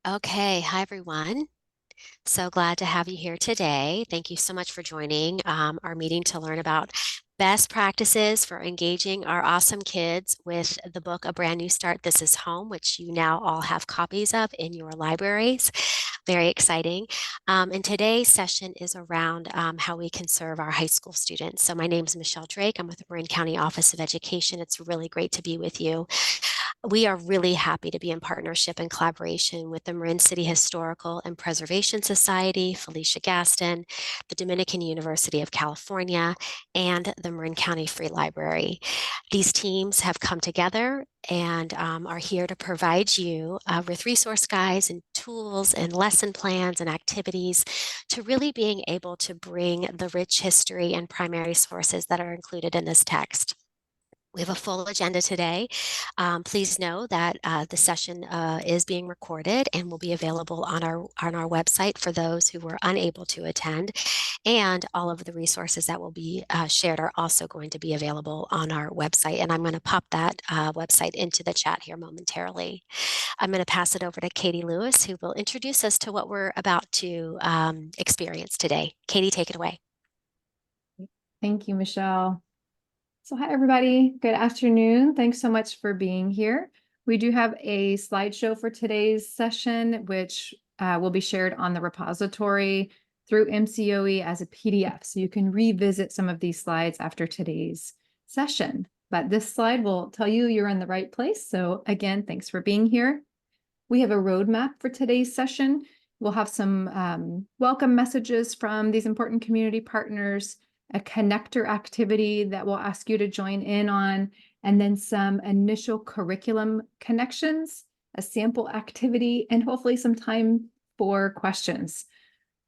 Okay, hi everyone. So glad to have you here today. Thank you so much for joining our meeting to learn about best practices for engaging our awesome kids with the book A Brand New Start, This Is Home, which you now all have copies of in your libraries. Very exciting. And today's session is around how we can serve our high school students. So my name is Michelle Drake. I'm with the Marin County Office of Education. It's really great to be with you. We are really happy to be in partnership and collaboration with the Marin City Historical and Preservation Society, Felicia Gaston, the Dominican University of California, and the Marin County Free Library. These teams have come together and are here to provide you with resource guides and tools and lesson plans and activities to really being able to bring the rich history and primary sources that are included in this text. We have a full agenda today. Please know that the session is being recorded and will be available on our website for those who were unable to attend. And all of the resources that will be shared are also going to be available on our website. And I'm going to pop that website into the chat here momentarily. I'm going to pass it over to Katie Lewis, who will introduce us to what we're about to experience today. Katie, take it away. Thank you, Michelle. So hi, everybody. Good afternoon. Thanks so much for being here. We do have a slideshow for today's session, which will be shared on the repository through MCOE as a PDF. So you can revisit some of these slides after today's session. But this slide will tell you you're in the right place. So again, thanks for being here. We have a roadmap for today's session. We'll have some welcome messages from these important community partners, a connector activity that we'll ask you to join in on, and then some initial curriculum connections, a sample activity, and hopefully some time for questions.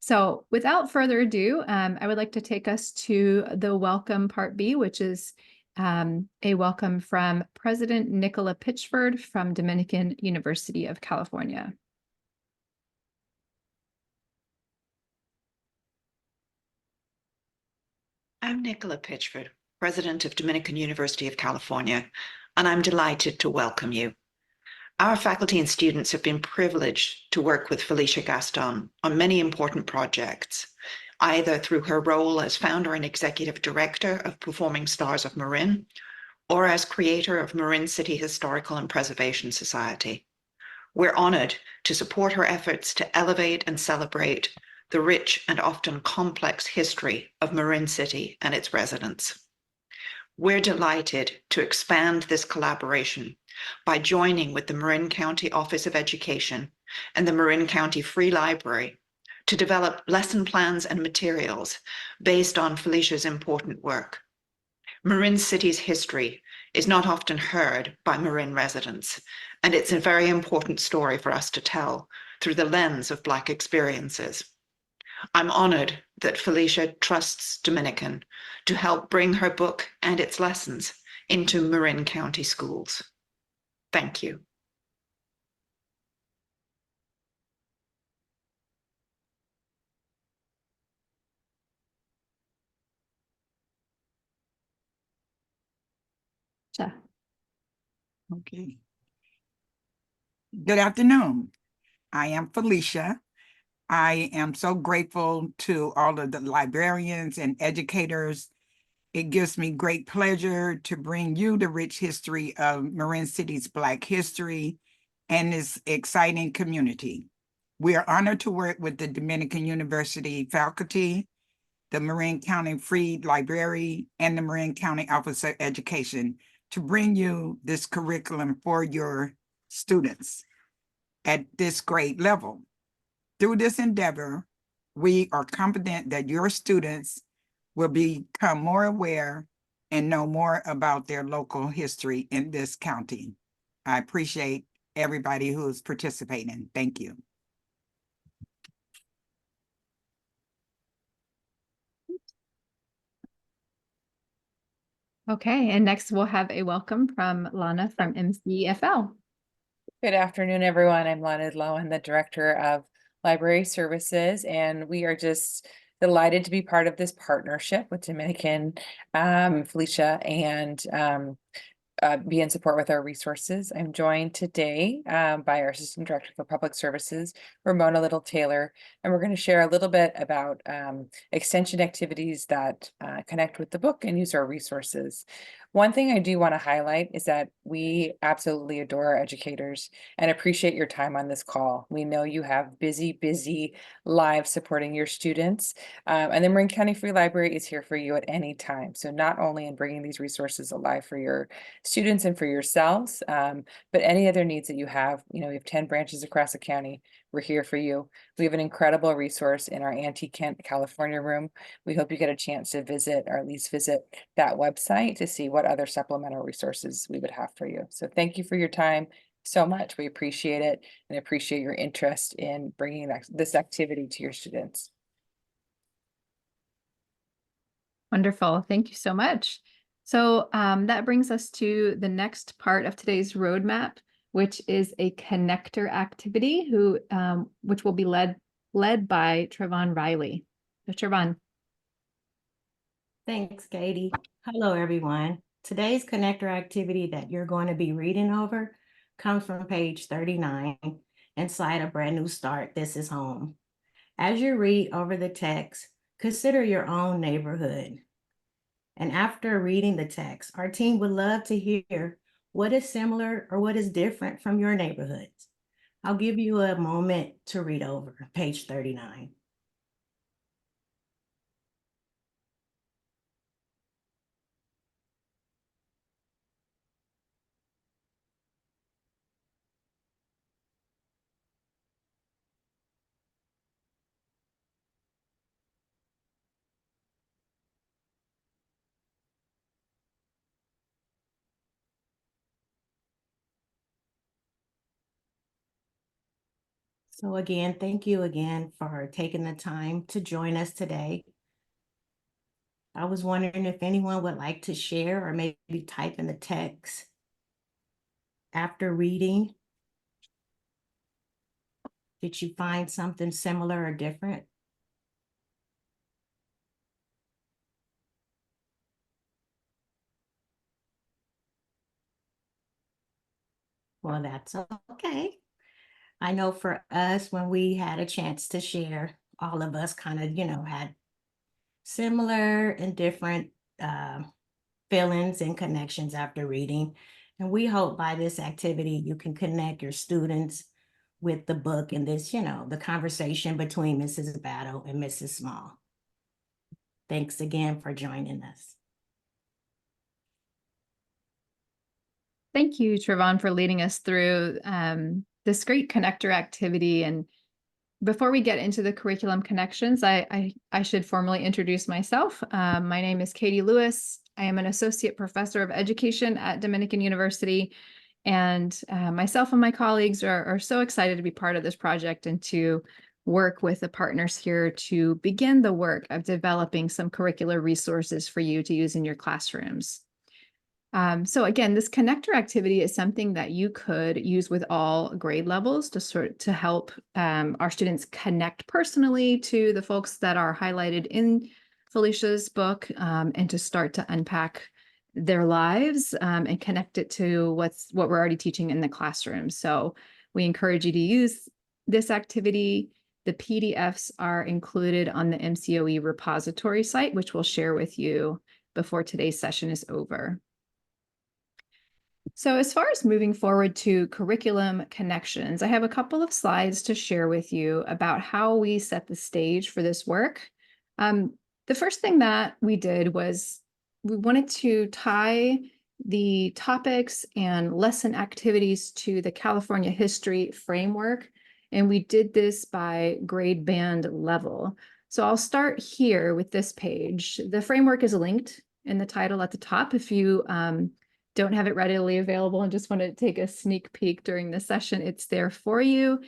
So without further ado, I would like to take us to the welcome part B, which is a welcome from President Nicola Pitchford from Dominican University of California. I'm Nicola Pitchford, President of Dominican University of California, and I'm delighted to welcome you. Our faculty and students have been privileged to work with Felicia Gaston on many important projects, either through her role as founder and executive director of Performing Stars of Marin, or as creator of Marin City Historical and Preservation Society. We're honored to support her efforts to elevate and celebrate the rich and often complex history of Marin City and its residents. We're delighted to expand this collaboration by joining with the Marin County Office of Education and the Marin County Free Library to develop lesson plans and materials based on Felicia's important work. Marin City's history is not often heard by Marin residents, and it's a very important story for us to tell through the lens of Black experiences. I'm honored that Felicia trusts Dominican to help bring her book and its lessons into Marin County schools. Thank you. Okay. Good afternoon. I am Felicia. I am so grateful to all of the librarians and educators. It gives me great pleasure to bring you the rich history of Marin City's Black history and this exciting community. We are honored to work with the Dominican University faculty, the Marin County Free Library, and the Marin County Office of Education to bring you this curriculum for your students at this grade level. Through this endeavor, we are confident that your students will become more aware and know more about their local history in this county. I appreciate everybody who is participating. Thank you. Okay, and next we'll have a welcome from Lana from MCFL. Good afternoon, everyone. I'm Lana Lowen, the Director of Library Services, and we are just delighted to be part of this partnership with Dominican, Felicia, and be in support with our resources. I'm joined today by our Assistant Director for Public Services, Ramona Little Taylor, and we're going to share a little bit about extension activities that connect with the book and use our resources. One thing I do want to highlight is that we absolutely adore our educators and appreciate your time on this call. We know you have busy lives supporting your students, and the Marin County Free Library is here for you at any time. So not only in bringing these resources alive for your students and for yourselves, but any other needs that you have. You know, we have 10 branches across the county. We're here for you. We have an incredible resource in our Anti-Kent, California room. We hope you get a chance to visit or at least visit that website to see what other supplemental resources we would have for you. So thank you for your time so much. We appreciate it and appreciate your interest in bringing this activity to your students. Wonderful. Thank you so much. So that brings us to the next part of today's roadmap, which is a connector activity which will be led by Trevon Riley. So Trevon. Thanks, Katie. Hello, everyone. Today's connector activity that you're going to be reading over comes from page 39 inside A Brand New Start, This Is Home. As you read over the text, consider your own neighborhood. And after reading the text, our team would love to hear what is similar or what is different from your neighborhoods. I'll give you a moment to read over page 39. So again, thank you again for taking the time to join us today. I was wondering if anyone would like to share or maybe type in the text after reading. Did you find something similar or different? Well, that's okay. I know for us, when we had a chance to share, all of us kind of, had similar and different feelings and connections after reading. And we hope by this activity, you can connect your students with the book and this, the conversation between Mrs. Battle and Mrs. Small. Thanks again for joining us. Thank you, Trevon, for leading us through this great connector activity. And before we get into the curriculum connections, I should formally introduce myself. My name is Katie Lewis. I am an associate professor of education at Dominican University. And myself and my colleagues are so excited to be part of this project and to work with the partners here to begin the work of developing some curricular resources for you to use in your classrooms. So again, this connector activity is something that you could use with all grade levels to help our students connect personally to the folks that are highlighted in Felicia's book and to start to unpack their lives and connect it to what we're already teaching in the classroom. So we encourage you to use this activity. The PDFs are included on the MCOE repository site, which we'll share with you before today's session is over. So as far as moving forward to curriculum connections, I have a couple of slides to share with you about how we set the stage for this work. The first thing that we did was we wanted to tie the topics and lesson activities to the California History Framework, and we did this by grade band level. So I'll start here with this page. The framework is linked in the title at the top if you don't have it readily available and just want to take a sneak peek during the session, it's there for you.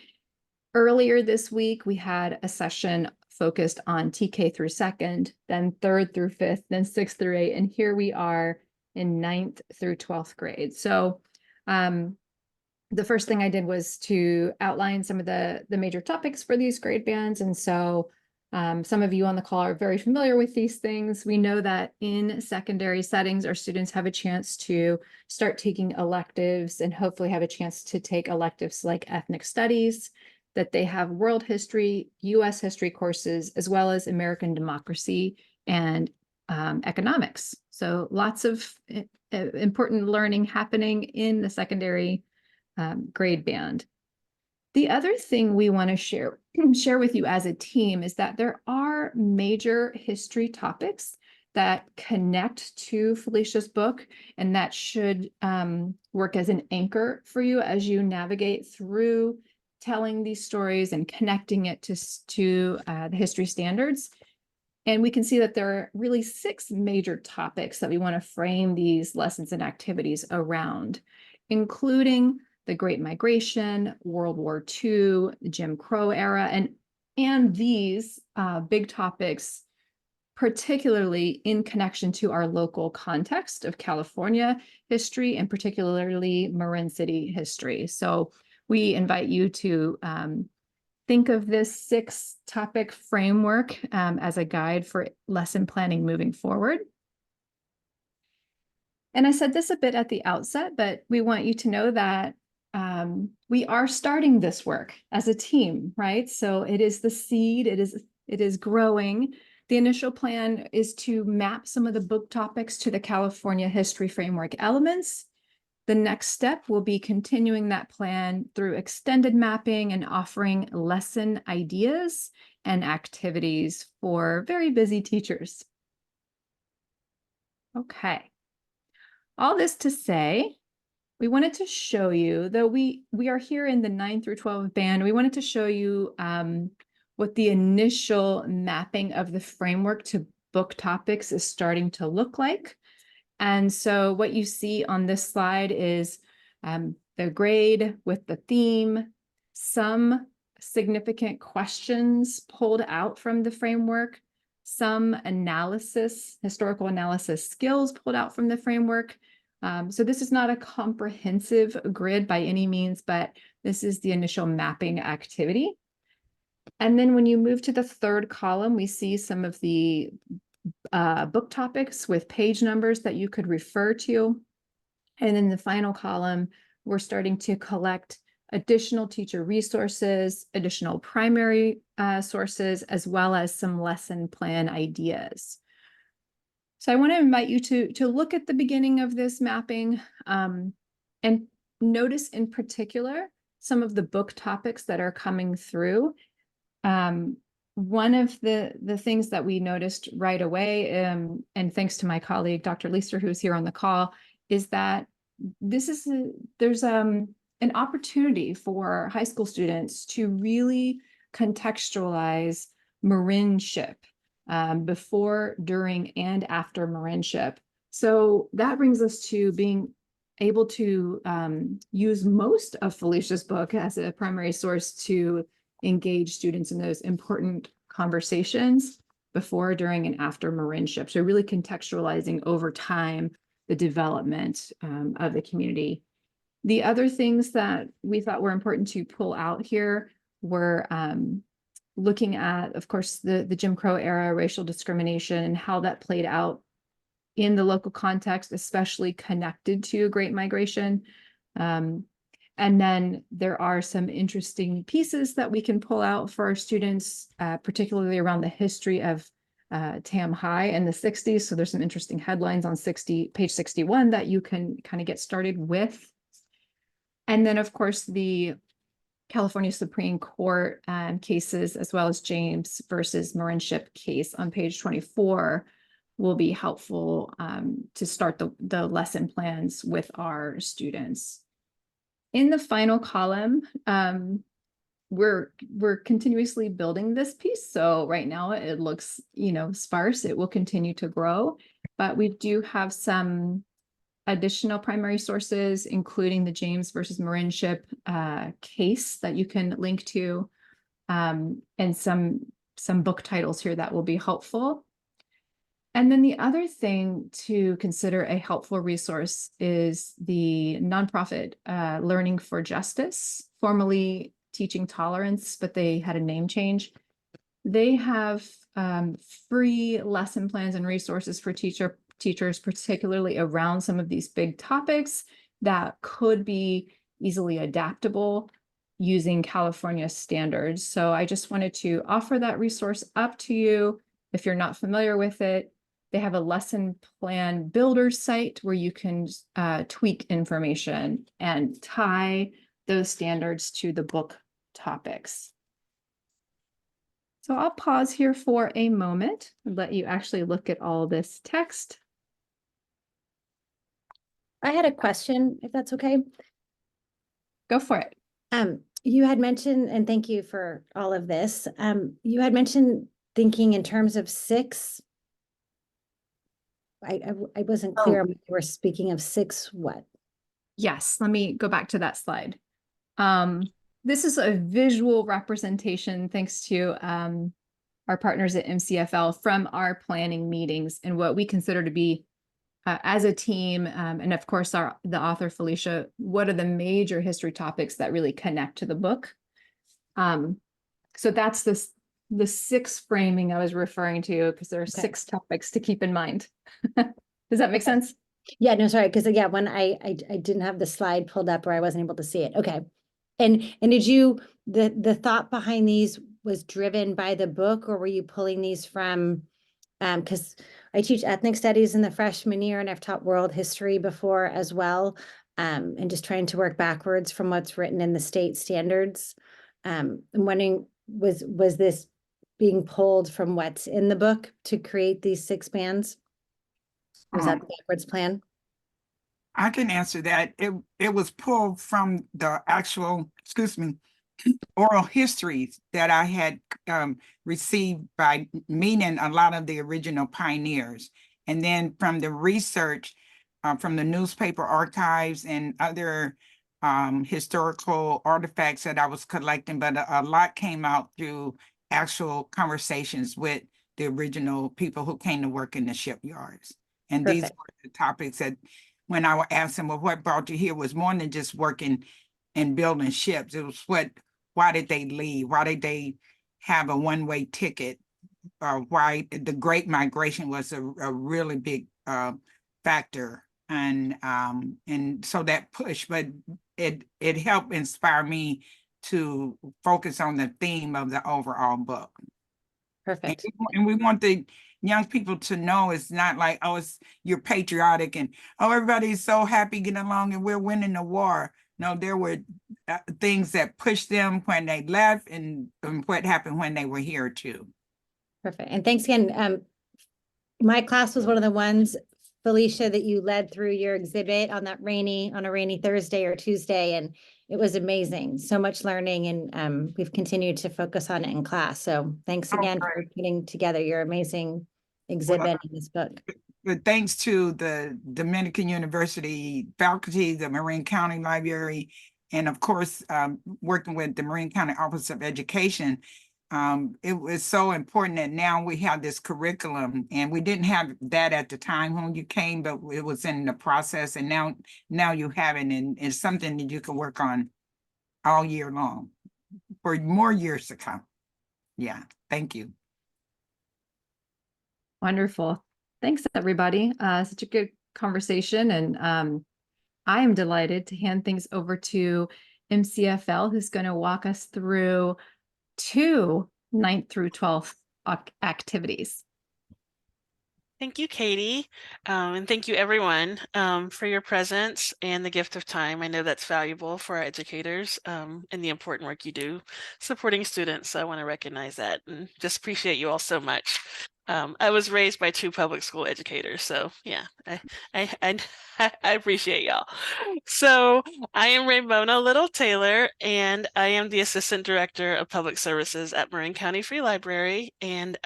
Earlier this week, we had a session focused on TK through 2nd, then 3rd through 5th, then 6th through 8, and here we are in 9th through 12th grade. So the first thing I did was to outline some of the major topics for these grade bands. And so Some of you on the call are very familiar with these things. We know that in secondary settings, our students have a chance to start taking electives and hopefully have a chance to take electives like ethnic studies, that they have world history, US history courses, as well as American democracy and economics. So lots of important learning happening in the secondary grade band. The other thing we want to share with you as a team is that there are major history topics that connect to Felicia's book, and that should work as an anchor for you as you navigate through telling these stories and connecting it to the history standards. And we can see that there are really 6 major topics that we want to frame these lessons and activities around, including the Great Migration, World War II, the Jim Crow era, and these big topics, particularly in connection to our local context of California history, and particularly Marin City history. So we invite you to think of this 6-topic framework as a guide for lesson planning moving forward. And I said this a bit at the outset, but we want you to know that we are starting this work as a team, right? So it is the seed, it is growing. The initial plan is to map some of the book topics to the California History Framework elements. The next step will be continuing that plan through extended mapping and offering lesson ideas and activities for very busy teachers. Okay. All this to say, we wanted to show you, though we are here in the 9 through 12 band, we wanted to show you what the initial mapping of the framework to book topics is starting to look like. And so what you see on this slide is the grade with the theme, some significant questions pulled out from the framework, some analysis, historical analysis skills pulled out from the framework. So this is not a comprehensive grid by any means, but this is the initial mapping activity. And then when you move to the 3rd column, we see some of the book topics with page numbers that you could refer to. And in the final column, we're starting to collect additional teacher resources, additional primary sources, as well as some lesson plan ideas. So I want to invite you to look at the beginning of this mapping and notice in particular some of the book topics that are coming through. One of the things that we noticed right away, and thanks to my colleague, Dr. Leister, who's here on the call, is that there's an opportunity for high school students to really contextualize Marinship before, during, and after Marinship. So that brings us to being able to use most of Felicia's book as a primary source to engage students in those important conversations before, during, and after Marinship. So really contextualizing over time the development of the community. The other things that we thought were important to pull out here were looking at, of course, the Jim Crow era, racial discrimination, and how that played out in the local context, especially connected to Great Migration. And then there are some interesting pieces that we can pull out for our students, particularly around the history of Tam High in the 60s. So there's some interesting headlines on page 61 that you can kind of get started with. And then, of course, the California Supreme Court cases, as well as James versus Marinship case on page 24, will be helpful to start the lesson plans with our students. In the final column, we're continuously building this piece. So right now it looks, sparse. It will continue to grow, but we do have some additional primary sources, including the James versus Marinship case that you can link to, and some book titles here that will be helpful. And then the other thing to consider a helpful resource is the nonprofit Learning for Justice, formerly Teaching Tolerance, but they had a name change. They have free lesson plans and resources for teachers, particularly around some of these big topics that could be easily adaptable using California standards. So I just wanted to offer that resource up to you. If you're not familiar with it, they have a lesson plan builder site where you can tweak information and tie those standards to the book topics. So I'll pause here for a moment and let you actually look at all this text. I had a question, if that's okay. Go for it. You had mentioned, and thank you for all of this. You had mentioned thinking in terms of 6. I wasn't clear on what you were speaking of 6 what? Yes, let me go back to that slide. This is a visual representation thanks to our partners at MCFL from our planning meetings and what we consider to be as a team, and of course the author Felicia, what are the major history topics that really connect to the book? So that's the 6 framing I was referring to, because there are 6 topics to keep in mind. Does that make sense? Yeah, no, sorry, because yeah, when I didn't have the slide pulled up or I wasn't able to see it. Okay. And did you, the thought behind these was driven by the book, or were you pulling these from, because I teach ethnic studies in the freshman year and I've taught world history before as well, and just trying to work backwards from what's written in the state standards. I'm wondering, was this being pulled from what's in the book to create these 6 bands? Was that the backwards plan? I can answer that. It was pulled from the actual, oral histories that I had received by meeting a lot of the original pioneers. And then from the research from the newspaper archives and other historical artifacts that I was collecting, but a lot came out through actual conversations with the original people who came to work in the shipyards. And these were the topics that when I would ask them, well, what brought you here, was more than just working and building ships. It was why did they leave? Why did they have a one-way ticket? Why the Great Migration was a really big factor. And so that push, but it helped inspire me to focus on the theme of the overall book. Perfect. And we want the young people to know it's not like, oh, you're patriotic and, oh, everybody's so happy getting along and we're winning the war. No, there were things that pushed them when they left and what happened when they were here too. Perfect. And thanks again. My class was one of the ones, Felicia, that you led through your exhibit on a rainy Thursday or Tuesday. And it was amazing. So much learning, and we've continued to focus on it in class. So thanks again for putting together your amazing exhibit in this book. But thanks to the Dominican University faculty, the Marin County Library, and of course, working with the Marin County Office of Education, it was so important that now we have this curriculum, and we didn't have that at the time when you came, but it was in the process, and now you have it, and it's something that you can work on all year long for more years to come. Yeah, thank you. Wonderful. Thanks, everybody. Such a good conversation. And I am delighted to hand things over to MCFL, who's going to walk us through 2 9th through 12th activities. Thank you, Katie. And thank you, everyone, for your presence and the gift of time. I know that's valuable for our educators and the important work you do supporting students. So I want to recognize that and just appreciate you all so much. I was raised by 2 public school educators, so yeah, I appreciate y'all. So I am Ramona Little Taylor, and I am the Assistant Director of Public Services at Marin County Free Library. And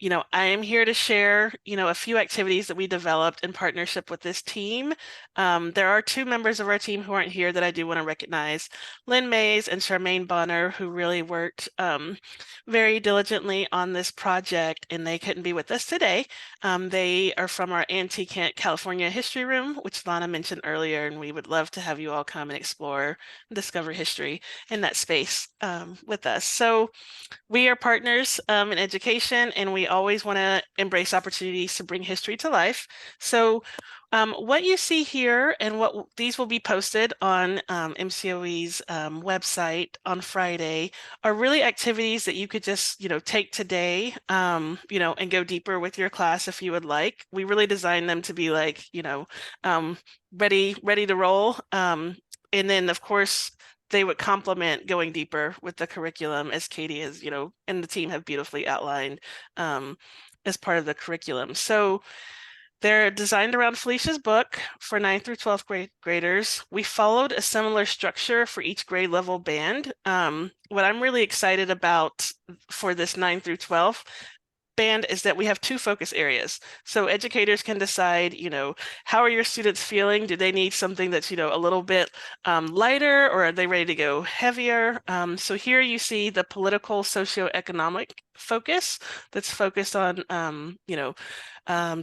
I am here to share, a few activities that we developed in partnership with this team. There are two members of our team who aren't here that I do want to recognize, Lynn Mays and Charmaine Bonner, who really worked very diligently on this project, and they couldn't be with us today. They are from our Antique California History Room, which Lana mentioned earlier, and we would love to have you all come and explore and discover history in that space with us. So we are partners in education, and we always want to embrace opportunities to bring history to life. So what you see here and what these will be posted on MCOE's website on Friday are really activities that you could just, take today, and go deeper with your class if you would like. We really designed them to be like, ready to roll. And then of course, they would complement going deeper with the curriculum, as Katie has, and the team have beautifully outlined as part of the curriculum. So they're designed around Felicia's book for 9th through 12th graders. We followed a similar structure for each grade level band. What I'm really excited about for this 9th through 12th band is that we have two focus areas. So educators can decide, how are your students feeling? Do they need something that's, a little bit lighter, or are they ready to go heavier? So here you see the political socioeconomic focus that's focused on,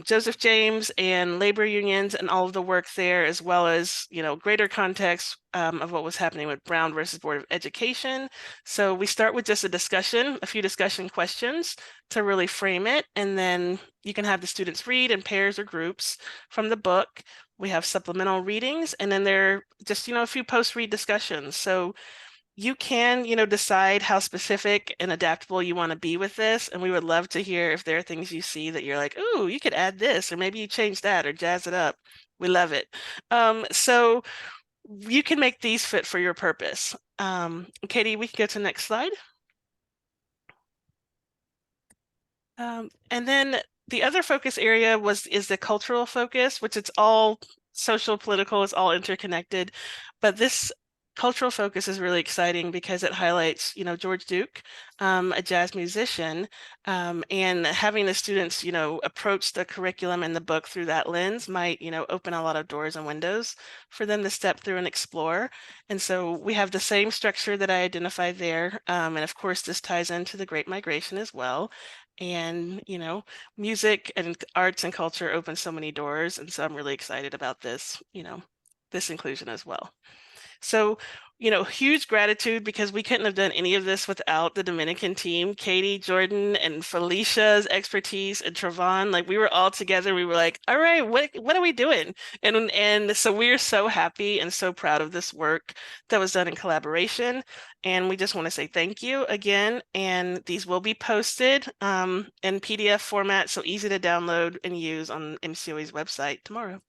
Joseph James and labor unions and all of the work there, as well as, greater context of what was happening with Brown versus Board of Education. So we start with just a few discussion questions to really frame it. And then you can have the students read in pairs or groups from the book. We have supplemental readings, and then there are just, a few post-read discussions. So you can, decide how specific and adaptable you want to be with this. And we would love to hear if there are things you see that you're like, ooh, you could add this, or maybe you change that or jazz it up. We love it. So you can make these fit for your purpose. Katie, we can go to the next slide. And then the other focus area is the cultural focus, which it's all social, political, it's all interconnected. But this cultural focus is really exciting because it highlights, George Duke, a jazz musician, and having the students, approach the curriculum and the book through that lens might, open a lot of doors and windows for them to step through and explore. And so we have the same structure that I identified there. And of course, this ties into the Great Migration as well. And, music and arts and culture open so many doors. And so I'm really excited about this, this inclusion as well. So, huge gratitude, because we couldn't have done any of this without the Dominican team, Katie, Jordan, and Felicia's expertise, and Trevon. Like, we were all together. We were like, all right, what are we doing? And so we're so happy and so proud of this work that was done in collaboration. And we just want to say thank you again. And these will be posted in PDF format, so easy to download and use on MCOE's website tomorrow.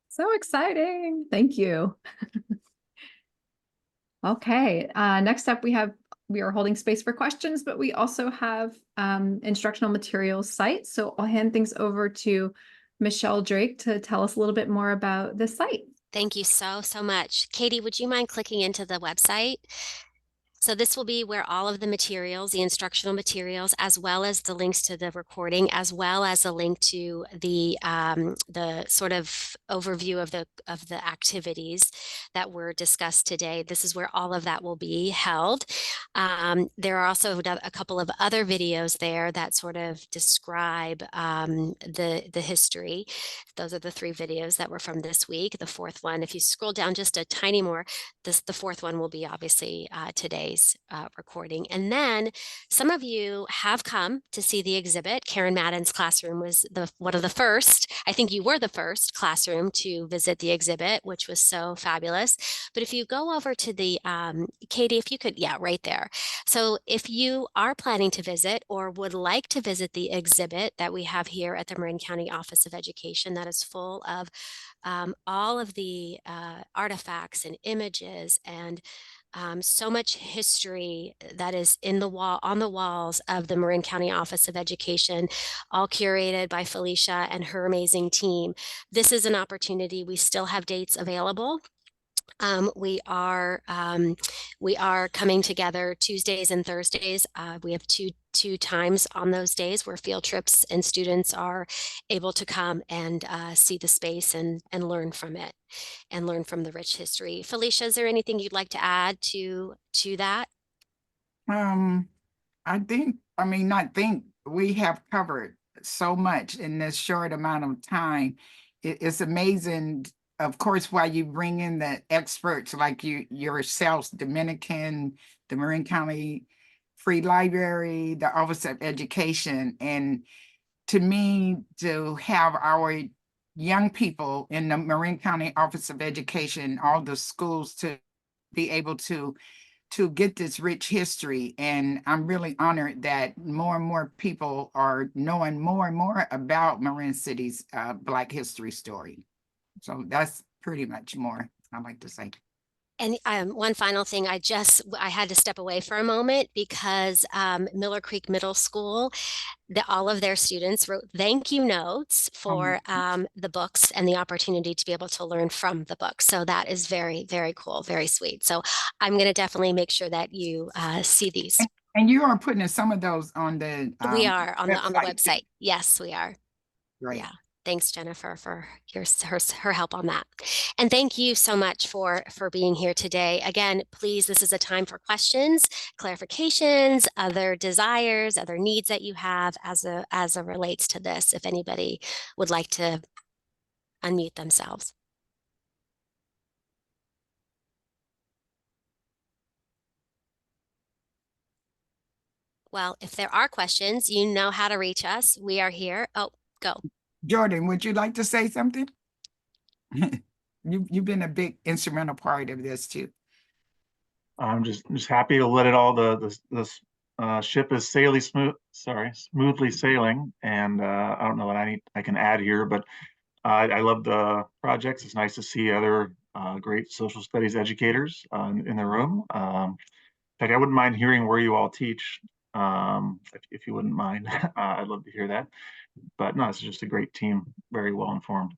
So exciting. Thank you. Okay, next up we are holding space for questions, but we also have instructional materials site. So I'll hand things over to Michelle Drake to tell us a little bit more about the site. Thank you so much. Katie, would you mind clicking into the website? So this will be where all of the materials, the instructional materials, as well as the links to the recording, as well as a link to the sort of overview of the activities that were discussed today. This is where all of that will be held. There are also a couple of other videos there that sort of describe the history. Those are the 3 videos that were from this week. The 4th one, if you scroll down just a tiny more, the 4th one will be obviously today's recording. And then some of you have come to see the exhibit. Karen Madden's classroom was one of the first. I think you were the first classroom to visit the exhibit, which was so fabulous. But if you go over to the, Katie, if you could, yeah, right there. So if you are planning to visit or would like to visit the exhibit that we have here at the Marin County Office of Education, that is full of all of the artifacts and images and so much history that is on the walls of the Marin County Office of Education, all curated by Felicia and her amazing team. This is an opportunity. We still have dates available. We are coming together Tuesdays and Thursdays. We have two times on those days where field trips and students are able to come and see the space and learn from it and learn from the rich history. Felicia, is there anything you'd like to add to that? I think we have covered so much in this short amount of time. It's amazing, of course, why you bring in the experts like yourselves, Dominican, the Marin County Free Library, the Office of Education. And to me, to have our young people in the Marin County Office of Education, all the schools, to be able to get this rich history. And I'm really honored that more and more people are knowing more and more about Marin City's Black history story. So that's pretty much more I'd like to say. And one final thing, I had to step away for a moment because Miller Creek Middle School, all of their students wrote thank you notes for the books and the opportunity to be able to learn from the books. So that is very, very cool, very sweet. So I'm going to definitely make sure that you see these. And you are putting some of those on the we are on the website. website. Yes, we are. Right. Yeah. Thanks, Jennifer, for her help on that. And thank you so much for being here today. Again, please, this is a time for questions, clarifications, other desires, other needs that you have as it relates to this, if anybody would like to unmute themselves. Well, if there are questions, you know how to reach us. We are here. Oh, go. Jordan, would you like to say something? You've been a big instrumental part of this too. I'm just happy to let it all the ship is smoothly sailing, and I don't know what I can add here, but I love the projects. It's nice to see other great social studies educators in the room. In fact, I wouldn't mind hearing where you all teach, if you wouldn't mind. I'd love to hear that. But no, it's just a great team, very well informed.